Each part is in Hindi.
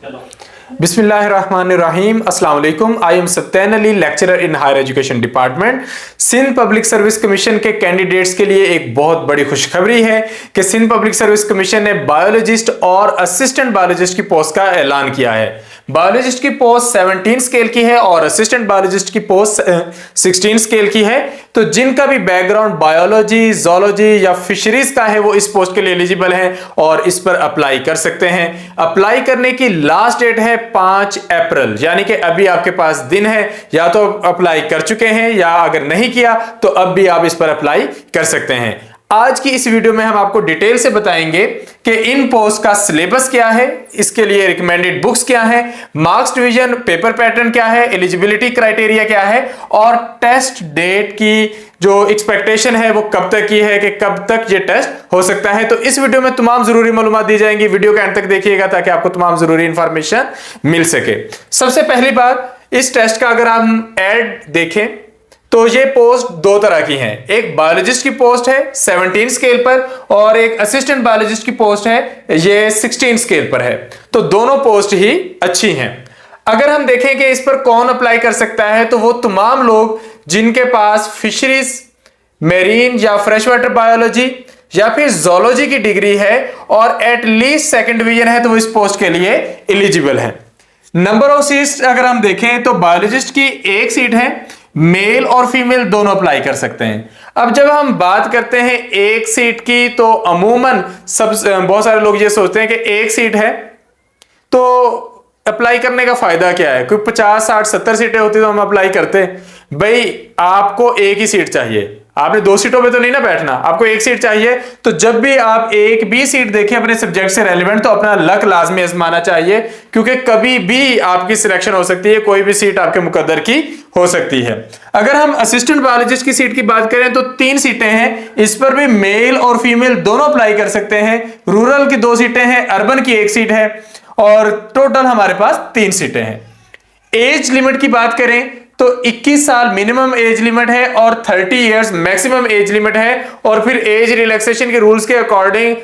बिस्मिल्लाहिर्रहमानिर्रहीम। अस्सलाम वालेकुम। I am Sattar Ali, lecturer in higher education department. Sindh public service commission के कैंडिडेट्स के लिए एक बहुत बड़ी खुशखबरी है कि सिंध पब्लिक सर्विस कमीशन ने बायोलॉजिस्ट और असिस्टेंट बायोलॉजिस्ट की पोस्ट का ऐलान किया है। बायोलॉजिस्ट की पोस्ट 17 स्केल की है और असिस्टेंट बायोलॉजिस्ट की पोस्ट 16 स्केल की है। तो जिनका भी बैकग्राउंड बायोलॉजी, जोलॉजी या फिशरीज का है वो इस पोस्ट के लिए एलिजिबल हैं और इस पर अप्लाई कर सकते हैं। अप्लाई करने की लास्ट डेट है 5 अप्रैल, यानी कि अभी आपके पास दिन है, या तो अप्लाई कर चुके हैं या अगर नहीं किया तो अब भी आप इस पर अप्लाई कर सकते हैं। आज की इस वीडियो में हम आपको डिटेल से बताएंगे कि इन पोस्ट का सिलेबस क्या है, इसके लिए रिकमेंडेड बुक्स क्या है, मार्क्स डिवीजन, पेपर पैटर्न क्या है, एलिजिबिलिटी क्राइटेरिया क्या है और टेस्ट डेट की जो एक्सपेक्टेशन है वो कब तक की है कि कब तक ये टेस्ट हो सकता है। तो इस वीडियो में तमाम जरूरी मालूमात दी जाएंगी। वीडियो के अंत तक देखिएगा ताकि आपको तमाम जरूरी इंफॉर्मेशन मिल सके। सबसे पहली बात, इस टेस्ट का अगर हम ऐड देखें तो ये पोस्ट दो तरह की हैं। एक बायोलॉजिस्ट की पोस्ट है 17 स्केल पर और एक असिस्टेंट बायोलॉजिस्ट की पोस्ट है ये 16 स्केल पर है। तो दोनों पोस्ट ही अच्छी हैं। अगर हम देखें कि इस पर कौन अप्लाई कर सकता है तो वो तमाम लोग जिनके पास फिशरीज, मेरीन या फ्रेश वाटर बायोलॉजी या फिर जोलॉजी की डिग्री है और एटलीस्ट सेकंड डिवीजन है तो वो इस पोस्ट के लिए एलिजिबल है। नंबर ऑफ सीट्स अगर हम देखें तो बायोलॉजिस्ट की एक सीट है, मेल और फीमेल दोनों अप्लाई कर सकते हैं। अब जब हम बात करते हैं एक सीट की तो अमूमन बहुत सारे लोग ये सोचते हैं कि एक सीट है तो अप्लाई करने का फायदा क्या है, कोई 50, 60, 70 सीटें होती तो हम अप्लाई करते। भाई आपको एक ही सीट चाहिए, आपने 2 सीटों पे तो नहीं ना बैठना, आपको एक सीट चाहिए। तो जब भी आप एक भी सीट देखें अपने सब्जेक्ट से रेलेवेंट तो अपना लक लाजमी आजमाना चाहिए, क्योंकि कभी भी आपकी सिलेक्शन हो सकती है, कोई भी सीट आपके मुकद्दर की हो सकती है। अगर हम असिस्टेंट बायोलॉजिस्ट की सीट की बात करें तो 3 सीटें हैं, इस पर भी मेल और फीमेल दोनों अप्लाई कर सकते हैं। रूरल की 2 सीटें हैं, अर्बन की 1 सीट है और टोटल हमारे पास 3 सीटें हैं। एज लिमिट की बात करें तो 21 साल मिनिमम एज लिमिट है और 30 इयर्स मैक्सिमम एज लिमिट है। और फिर एज रिलैक्सेशन के रूल्स के अकॉर्डिंग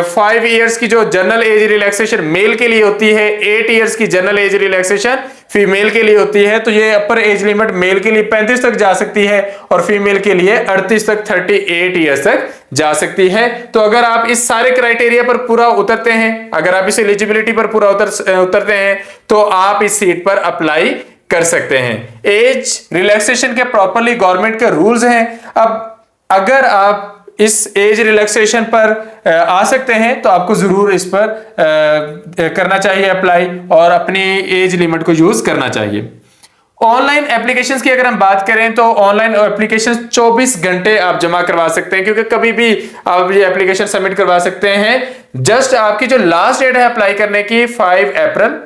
5 इयर्स की जो जनरल एज रिलैक्सेशन मेल के लिए होती है, 8 इयर्स की जनरल एज रिलैक्सेशन फीमेल के लिए होती है। तो ये अपर एज लिमिट मेल के लिए 35 तक जा सकती है और फीमेल के लिए 38 तक 38 इयर्स तक जा सकती है। तो अगर आप इस सारे क्राइटेरिया पर पूरा उतरते हैं, अगर आप इस एलिजिबिलिटी पर पूरा उतरते हैं तो आप इस सीट पर अप्लाई कर सकते हैं। एज रिलैक्सेशन के प्रॉपरली गवर्नमेंट के रूल्स हैं। अब अगर आप इस एज रिलैक्सेशन पर आ सकते हैं तो आपको जरूर इस पर करना चाहिए अप्लाई और अपनी एज लिमिट को यूज करना चाहिए। ऑनलाइन एप्लीकेशंस की अगर हम बात करें तो ऑनलाइन एप्लीकेशंस 24 घंटे आप जमा करवा सकते हैं, क्योंकि कभी भी आप ये एप्लीकेशन सबमिट करवा सकते हैं। जस्ट आपकी जो लास्ट डेट है अप्लाई करने की 5 अप्रैल,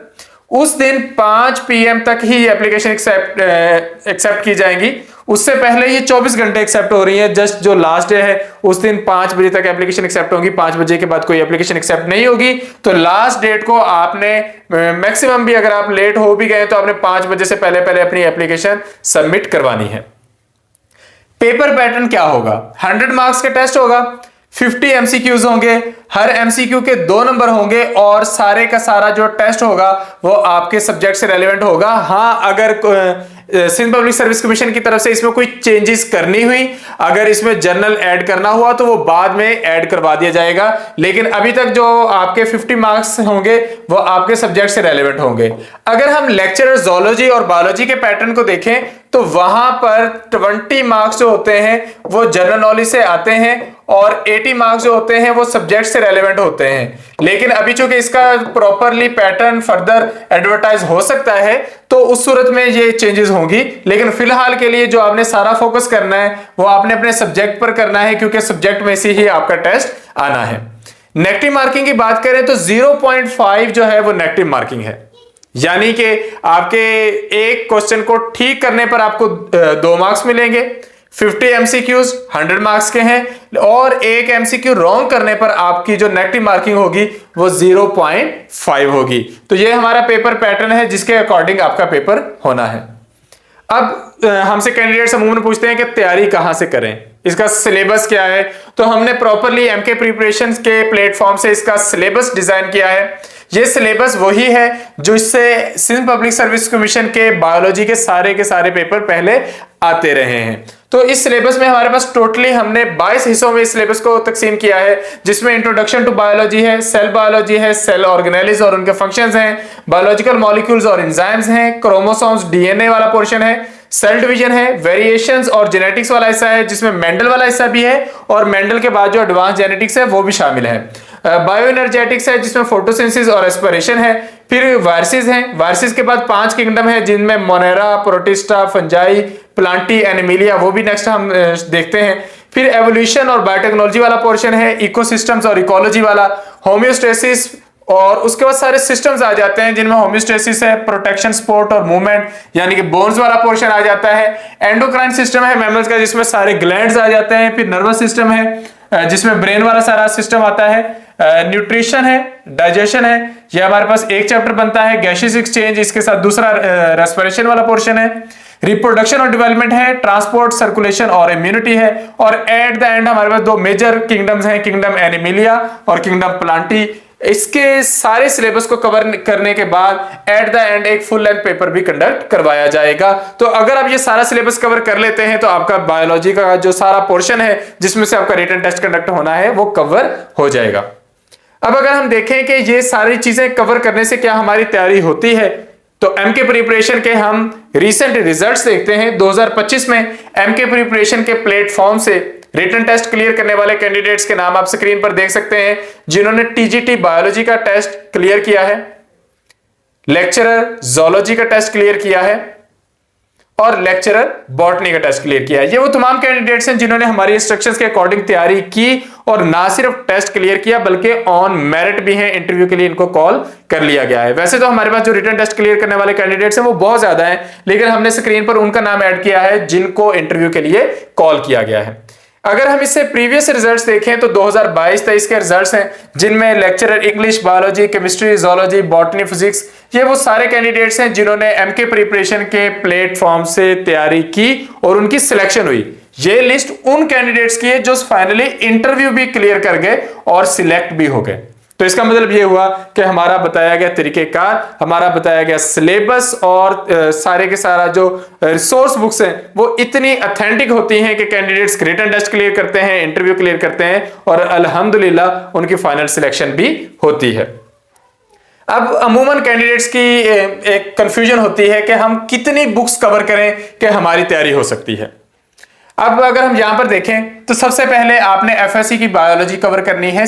उस दिन 5 PM तक ही एप्लीकेशन एक्सेप्ट की जाएंगी। उससे पहले ये 24 घंटे एक्सेप्ट हो रही है। जस्ट जो लास्ट डे है उस दिन 5 बजे तक एप्लीकेशन एक्सेप्ट होगी, 5 बजे के बाद कोई एप्लीकेशन एक्सेप्ट नहीं होगी। तो लास्ट डेट को आपने मैक्सिमम भी अगर आप लेट हो भी गए तो आपने 5 बजे से पहले पहले अपनी एप्लीकेशन सबमिट करवानी है। पेपर पैटर्न क्या होगा? 100 मार्क्स का टेस्ट होगा, 50 MCQs होंगे, हर MCQ के 2 नंबर होंगे और सारे का सारा जो टेस्ट होगा वो आपके सब्जेक्ट से रेलेवेंट होगा। हाँ, अगर सिंध पब्लिक सर्विस कमीशन की तरफ से इसमें कोई चेंजेस करनी हुई, अगर इसमें जर्नल ऐड करना हुआ तो वो बाद में ऐड करवा दिया जाएगा, लेकिन अभी तक जो आपके 50 मार्क्स होंगे वो आपके सब्जेक्ट से रेलेवेंट होंगे। अगर हम लेक्चरर जोलॉजी और बायोलॉजी के पैटर्न को देखें तो वहां पर 20 मार्क्स जो होते हैं वो जनरल नॉलेज से आते हैं और 80 मार्क्स जो होते हैं वो सब्जेक्ट से रेलेवेंट होते हैं। लेकिन अभी चूंकि इसका प्रॉपरली पैटर्न फर्दर एडवर्टाइज हो सकता है तो उस सूरत में ये चेंजेस होंगी, लेकिन फिलहाल के लिए जो आपने सारा फोकस करना है वो आपने अपने सब्जेक्ट पर करना है, क्योंकि सब्जेक्ट में से ही आपका टेस्ट आना है। नेगेटिव मार्किंग की बात करें तो 0.5 जो है वो नेगेटिव मार्किंग है, यानी कि आपके एक क्वेश्चन को ठीक करने पर आपको 2 मार्क्स मिलेंगे। 50 MCQs 100 मार्क्स के हैं और एक MCQ रॉन्ग करने पर आपकी जो नेगेटिव मार्किंग होगी वो 0.5 होगी। तो ये हमारा पेपर पैटर्न है जिसके अकॉर्डिंग आपका पेपर होना है। अब हमसे कैंडिडेट्स अमूमन पूछते हैं कि तैयारी कहां से करें, इसका सिलेबस क्या है। तो हमने प्रॉपरली एमके प्रिपरेशन के प्लेटफॉर्म से इसका सिलेबस डिजाइन किया है। ये सिलेबस वही है जो इससे सिंध पब्लिक सर्विस कमीशन के बायोलॉजी के सारे पेपर पहले आते रहे हैं। तो इस सिलेबस में हमारे पास टोटली हमने 22 हिस्सों में इस सिलेबस को तकसीम किया है, जिसमें इंट्रोडक्शन टू बायोलॉजी है, सेल बायोलॉजी है, सेल ऑर्गेनेलिज और उनके फंक्शंस हैं, बायोलॉजिकल मॉलिक्यूल्स और एंजाइम्स हैं, क्रोमोसोम्स डीएनए वाला पोर्शन है, सेल डिवीजन है, वेरिएशंस और जेनेटिक्स वाला हिस्सा है जिसमें मेंडल वाला हिस्सा भी है और मेंडल के बाद जो एडवांस जेनेटिक्स है वो भी शामिल है। बायो एनर्जेटिक्स है जिसमें फोटोसिंथेसिस और एस्पिरेशन है। फिर वायरसेस हैं, वायरसेस के बाद 5 किंगडम है जिनमें Monera, protista, fungi, Plantae, Animalia, वो भी नेक्स्ट हम देखते हैं। फिर एवोल्यूशन और बायोटेक्नोलॉजी वाला पोर्शन है, इकोसिस्टम्स और इकोलॉजी वाला, होम्योस्टेसिस और उसके बाद सारे सिस्टम्स आ जाते हैं जिनमें होम्योस्टेसिस है, प्रोटेक्शन, सपोर्ट और मूवमेंट यानी कि बोन्स वाला पोर्शन आ जाता है। एंडोक्राइन सिस्टम है मैमल्स का जिसमें सारे ग्लैंड्स आ जाते हैं। फिर नर्वस सिस्टम है जिसमें ब्रेन वाला सारा सिस्टम आता है। न्यूट्रिशन है, डाइजेशन है, ये हमारे पास एक चैप्टर बनता है। गैसेस एक्सचेंज, इसके साथ दूसरा रेस्पिरेशन वाला पोर्शन है। रिप्रोडक्शन और डेवलपमेंट है, ट्रांसपोर्ट, सर्कुलेशन और इम्यूनिटी है। और एट द एंड हमारे पास 2 मेजर किंगडम्स हैं, किंगडम एनिमिलिया और किंगडम प्लांटी। इसके सारे सिलेबस को कवर करने के बाद एट द एंड एक फुल लेंथ पेपर भी कंडक्ट करवाया जाएगा। तो अगर आप ये सारा सिलेबस कवर कर लेते हैं तो आपका बायोलॉजी का जो सारा पोर्शन है जिसमें से आपका रिटन टेस्ट कंडक्ट होना है वो कवर हो जाएगा। अब अगर हम देखें कि ये सारी चीजें कवर करने से क्या हमारी तैयारी होती है, तो एमके प्रिपरेशन के हम रिसेंट रिजल्ट्स देखते हैं। 2025 में एमके प्रिपरेशन के प्लेटफॉर्म से रिटन टेस्ट क्लियर करने वाले कैंडिडेट्स के नाम आप स्क्रीन पर देख सकते हैं, जिन्होंने टीजीटी बायोलॉजी का टेस्ट क्लियर किया है, लेक्चरर जूलॉजी का टेस्ट क्लियर किया है और लेक्चरर बॉटनी का टेस्ट क्लियर किया है। ये वो तमाम कैंडिडेट्स हैं जिन्होंने हमारी इंस्ट्रक्शंस के अकॉर्डिंग तैयारी की और ना सिर्फ टेस्ट क्लियर किया बल्कि ऑन मेरिट भी हैं, इंटरव्यू के लिए इनको कॉल कर लिया गया है। वैसे तो हमारे पास जो रिटन टेस्ट क्लियर करने वाले कैंडिडेट्स हैं वो बहुत ज्यादा हैं, लेकिन हमने स्क्रीन पर उनका नाम ऐड किया है जिनको इंटरव्यू के लिए कॉल किया गया है। अगर हम इससे प्रीवियस रिजल्ट्स देखें तो 2022-23 के रिजल्ट्स हैं जिनमें lecturer English, biology, chemistry, zoology, botany, physics, ये वो सारे कैंडिडेट्स हैं जिन्होंने एमके प्रिपरेशन के प्लेटफॉर्म से तैयारी की और उनकी सिलेक्शन हुई। ये लिस्ट उन कैंडिडेट्स की है जो फाइनली इंटरव्यू भी क्लियर कर गए और सिलेक्ट भी हो गए। तो इसका मतलब ये हुआ कि हमारा बताया गया तरीकेकार, हमारा बताया गया सिलेबस और सारे के सारा जो रिसोर्स बुक्स हैं वो इतनी ऑथेंटिक होती हैं कि कैंडिडेट्स रिटन टेस्ट क्लियर करते हैं, इंटरव्यू क्लियर करते हैं और अल्हम्दुलिल्लाह उनकी फाइनल सिलेक्शन भी होती है। अब अमूमन कैंडिडेट्स की एक कंफ्यूजन होती है कि हम कितनी बुक्स कवर करें कि हमारी तैयारी हो सकती है। अब अगर हम यहां पर देखें तो सबसे पहले आपने एफएससी की बायोलॉजी कवर करनी है।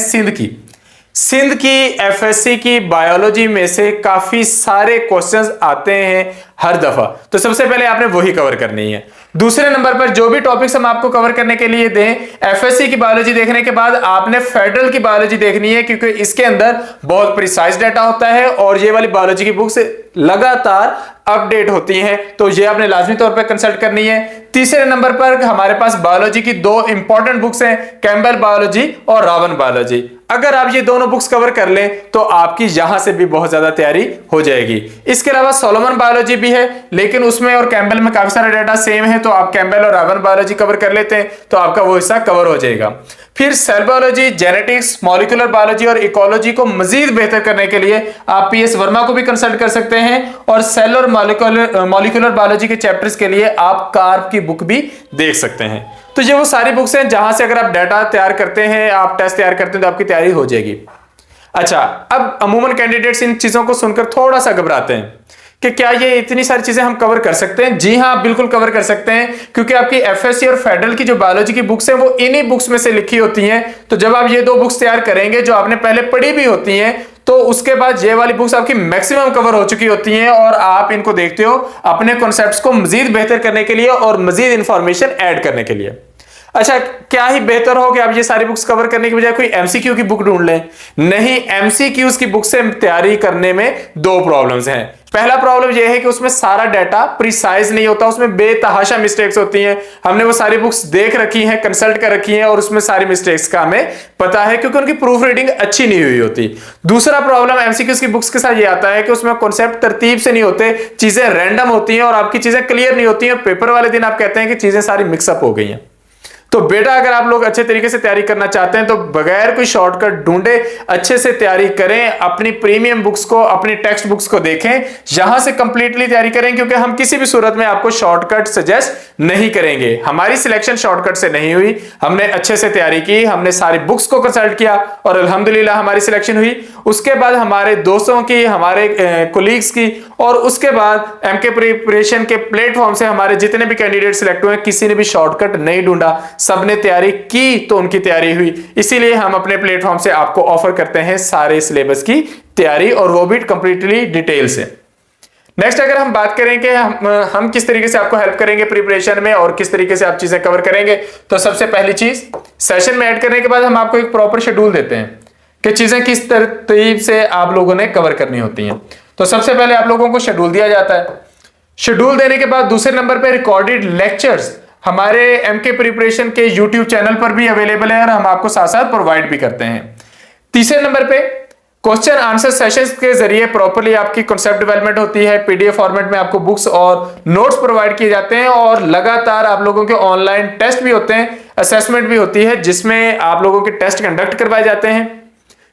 सिंध की एफएससी की बायोलॉजी में से काफी सारे क्वेश्चंस आते हैं हर दफा, तो सबसे पहले आपने वही कवर करनी है। दूसरे नंबर पर जो भी टॉपिक्स हम आपको कवर करने के लिए दें, एफएससी की बायोलॉजी देखने के बाद आपने फेडरल की बायोलॉजी देखनी है, क्योंकि इसके अंदर बहुत प्रिसाइज डाटा होता है और ये वाली बायोलॉजी की बुक्स लगातार अपडेट होती हैं, तो ये आपने लाजमी तौर पर कंसल्ट करनी है। तीसरे नंबर पर हमारे पास बायोलॉजी की 2 इंपॉर्टेंट बुक्स हैं, कैम्बेल बायोलॉजी और रावन बायोलॉजी। अगर आप ये दोनों बुक्स कवर कर लें तो आपकी यहां से भी बहुत ज्यादा तैयारी हो जाएगी। इसके अलावा सोलोमन बायोलॉजी भी है, लेकिन उसमें और कैम्बेल में काफी सारा डाटा सेम है, तो आप कैम्बेल और रावन बायोलॉजी कवर कर लेते हैं तो आपका वो हिस्सा कवर हो जाएगा। फिर cell biology, genetics, molecular biology और इकोलॉजी को मजीद बेहतर करने के लिए आप पीएस वर्मा को भी कंसल्ट कर सकते हैं और सेल और मॉलिक्यूलर बायोलॉजी के चैप्टर्स के लिए आप कार्प की बुक भी देख सकते हैं। तो ये वो सारी बुक्स हैं जहां से अगर आप डाटा तैयार करते हैं, आप टेस्ट तैयार करते हैं तो आपकी तैयारी हो जाएगी। अच्छा, अब अमूमन कैंडिडेट्स इन चीजों को सुनकर थोड़ा सा घबराते हैं कि क्या ये इतनी सारी चीजें हम कवर कर सकते हैं। जी हाँ, आप बिल्कुल कवर कर सकते हैं, क्योंकि आपकी एफएससी और फेडरल की जो बायोलॉजी की बुक्स हैं वो इन्हीं बुक्स में से लिखी होती हैं। तो जब आप ये 2 बुक्स तैयार करेंगे जो आपने पहले पढ़ी भी होती हैं, तो उसके बाद ये वाली बुक्स आपकी मैक्सिमम कवर हो चुकी होती हैं और आप इनको देखते हो अपने कॉन्सेप्ट्स को मजीद बेहतर करने के लिए और मजीद इंफॉर्मेशन ऐड करने के लिए। अच्छा, क्या ही बेहतर हो कि आप ये सारी बुक्स कवर करने की बजाय कोई एमसीक्यू की बुक ढूंढ लें। नहीं, एमसीक्यूज की बुक से तैयारी करने में 2 प्रॉब्लम्स हैं। पहला प्रॉब्लम यह है कि उसमें सारा डाटा प्रिसाइज नहीं होता, उसमें बेतहाशा मिस्टेक्स होती हैं। हमने वो सारी बुक्स देख रखी हैं, कंसल्ट कर रखी हैं और उसमें सारी मिस्टेक्स का हमें पता है, क्योंकि उनकी प्रूफ रीडिंग अच्छी नहीं हुई होती। दूसरा प्रॉब्लम एमसीक्यूज की बुक्स के साथ ये आता है कि उसमें कॉन्सेप्ट तरतीब से नहीं होते, चीजें रैंडम होती हैं और आपकी चीजें क्लियर नहीं होती हैं। पेपर वाले दिन आप कहते हैं कि चीजें सारी मिक्सअप हो गई हैं। तो बेटा अगर आप लोग अच्छे तरीके से तैयारी करना चाहते हैं तो बगैर कोई शॉर्टकट ढूंढे अच्छे से तैयारी करें, अपनी प्रीमियम बुक्स को, अपनी टेक्स्ट बुक्स को देखें, यहां से कंप्लीटली तैयारी करें, क्योंकि हम किसी भी सूरत में आपको शॉर्टकट सजेस्ट नहीं करेंगे। हमारी सिलेक्शन शॉर्टकट से नहीं हुई, हमने अच्छे से तैयारी की, हमने सारी बुक्स को कंसल्ट किया और अल्हम्दुलिल्लाह हमारी सिलेक्शन हुई। उसके बाद हमारे दोस्तों की, हमारे कोलीग्स की, और उसके बाद एमके प्रिपरेशन के प्लेटफॉर्म से हमारे जितने भी कैंडिडेट सिलेक्ट हुए, किसी ने भी शॉर्टकट नहीं ढूंढा, सबने तैयारी की तो उनकी तैयारी हुई। इसीलिए हम अपने प्लेटफॉर्म से आपको ऑफर करते हैं सारे सिलेबस की तैयारी, और वो भी कंप्लीटली डिटेल से। नेक्स्ट अगर हम बात करें कि हम किस तरीके से आपको हेल्प करेंगे प्रिपरेशन में और किस तरीके से आप चीजें कवर करेंगे, तो सबसे पहली चीज, सेशन में ऐड करने के बाद हम आपको एक प्रॉपर शेड्यूल देते हैं कि चीजें किस तरतीब से आप लोगों ने कवर करनी होती हैं। तो सबसे पहले आप लोगों को शेड्यूल दिया जाता है। शेड्यूल देने के बाद दूसरे नंबर पे रिकॉर्डेड लेक्चर्स हमारे एमके प्रिपरेशन के यूट्यूब चैनल पर भी अवेलेबल है और हम आपको साथ साथ प्रोवाइड भी करते हैं। तीसरे नंबर पे क्वेश्चन आंसर सेशंस के जरिए प्रॉपर्ली आपकी कॉन्सेप्ट डेवलपमेंट होती है। पीडीएफ फॉर्मेट में आपको बुक्स और नोट्स प्रोवाइड किए जाते हैं और लगातार आप लोगों के ऑनलाइन टेस्ट भी होते हैं, असेसमेंट भी होती है, जिसमें आप लोगों के टेस्ट कंडक्ट करवाए जाते हैं,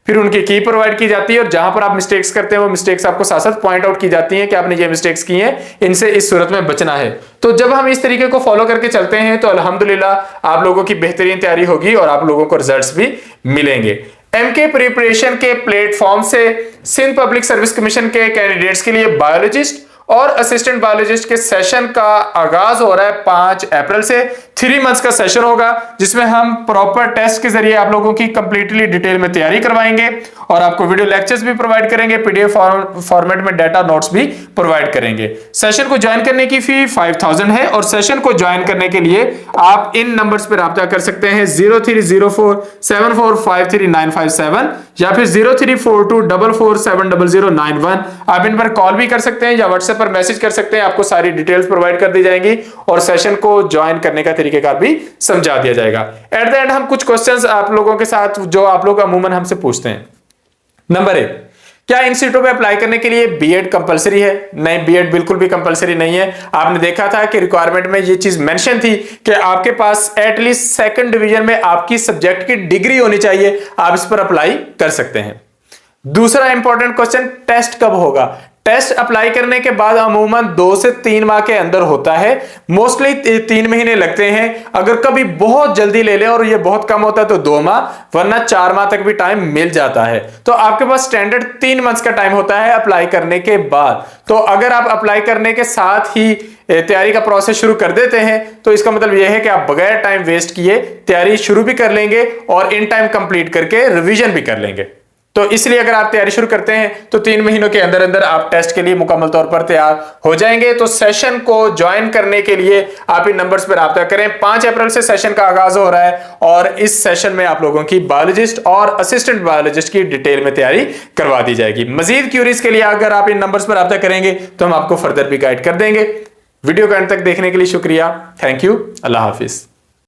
फिर उनकी की प्रोवाइड की जाती है और जहां पर आप मिस्टेक्स करते हैं वो मिस्टेक्स आपको साथ साथ पॉइंट आउट की जाती हैं कि आपने ये मिस्टेक्स की हैं, इनसे इस सूरत में बचना है। तो जब हम इस तरीके को फॉलो करके चलते हैं तो अल्हम्दुलिल्लाह आप लोगों की बेहतरीन तैयारी होगी और आप लोगों को रिजल्ट्स भी मिलेंगे। एमके प्रिपरेशन के प्लेटफॉर्म से सिंध पब्लिक सर्विस कमीशन के कैंडिडेट्स के लिए बायोलॉजिस्ट और असिस्टेंट बायोलॉजिस्ट के सेशन का आगाज हो रहा है 5 अप्रैल से। 3 मंथ्स का सेशन होगा जिसमें हम प्रॉपर टेस्ट के जरिए आप लोगों की कंप्लीटली डिटेल में तैयारी करवाएंगे और आपको वीडियो लेक्चर्स भी प्रोवाइड करेंगे, पीडीएफ फॉर्मेट में डाटा नोट्स भी प्रोवाइड करेंगे। सेशन को ज्वाइन करने की फी 5000 है और सेशन को ज्वाइन करने के लिए आप इन नंबर्स पर राब्ता कर सकते हैं 030474539557 या फिर 0342447091। आप इन पर कॉल भी कर सकते हैं या व्हाट्सएप पर मैसेज कर सकते हैं, आपको सारी डिटेल्स प्रोवाइड कर दी जाएंगी और सेशन को ज्वाइन करने का तरीकेकार भी समझा दिया जाएगा। एट द एंड हम कुछ क्वेश्चंस आप लोगों के साथ जो आप लोग अमूमन हमसे पूछते हैं। नंबर 1, क्या इन सीटों पे अप्लाई करने के लिए बीएड कंपलसरी है? नहीं, बीएड बिल्कुल भी कंपलसरी नहीं है। आपने देखा था कि रिक्वायरमेंट में ये चीज मेंशन थी कि आपके पास एटलीस्ट सेकंड डिवीजन में आपकी सब्जेक्ट की डिग्री होनी चाहिए, आप इस पर अप्लाई कर सकते हैं। दूसरा इंपॉर्टेंट क्वेश्चन, टेस्ट कब होगा? टेस्ट अप्लाई करने के बाद अमूमन 2 से 3 माह के अंदर होता है, मोस्टली 3 महीने लगते हैं। अगर कभी बहुत जल्दी ले लें और ये बहुत कम होता है तो 2 माह, वरना 4 माह तक भी टाइम मिल जाता है। तो आपके पास स्टैंडर्ड 3 मंथ्स का टाइम होता है अप्लाई करने के बाद। तो अगर आप अप्लाई करने के साथ ही तैयारी का प्रोसेस शुरू कर देते हैं तो इसका मतलब यह है कि आप बगैर टाइम वेस्ट किए तैयारी शुरू भी कर लेंगे और इन टाइम कंप्लीट करके रिवीजन भी कर लेंगे। तो इसलिए अगर आप तैयारी शुरू करते हैं तो 3 महीनों के अंदर अंदर आप टेस्ट के लिए मुकम्मल तौर पर तैयार हो जाएंगे। तो सेशन को ज्वाइन करने के लिए आप इन नंबर्स पर राब्ता करें। 5 अप्रैल से सेशन का आगाज हो रहा है और इस सेशन में आप लोगों की बायोलॉजिस्ट और असिस्टेंट बायोलॉजिस्ट की डिटेल में तैयारी करवा दी जाएगी। मजीद क्यूरीज के लिए अगर आप इन नंबर्स पर राब्ता करेंगे तो हम आपको फर्दर भी गाइड कर देंगे। वीडियो को अंत तक देखने के लिए शुक्रिया। Thank you. Allah Hafiz.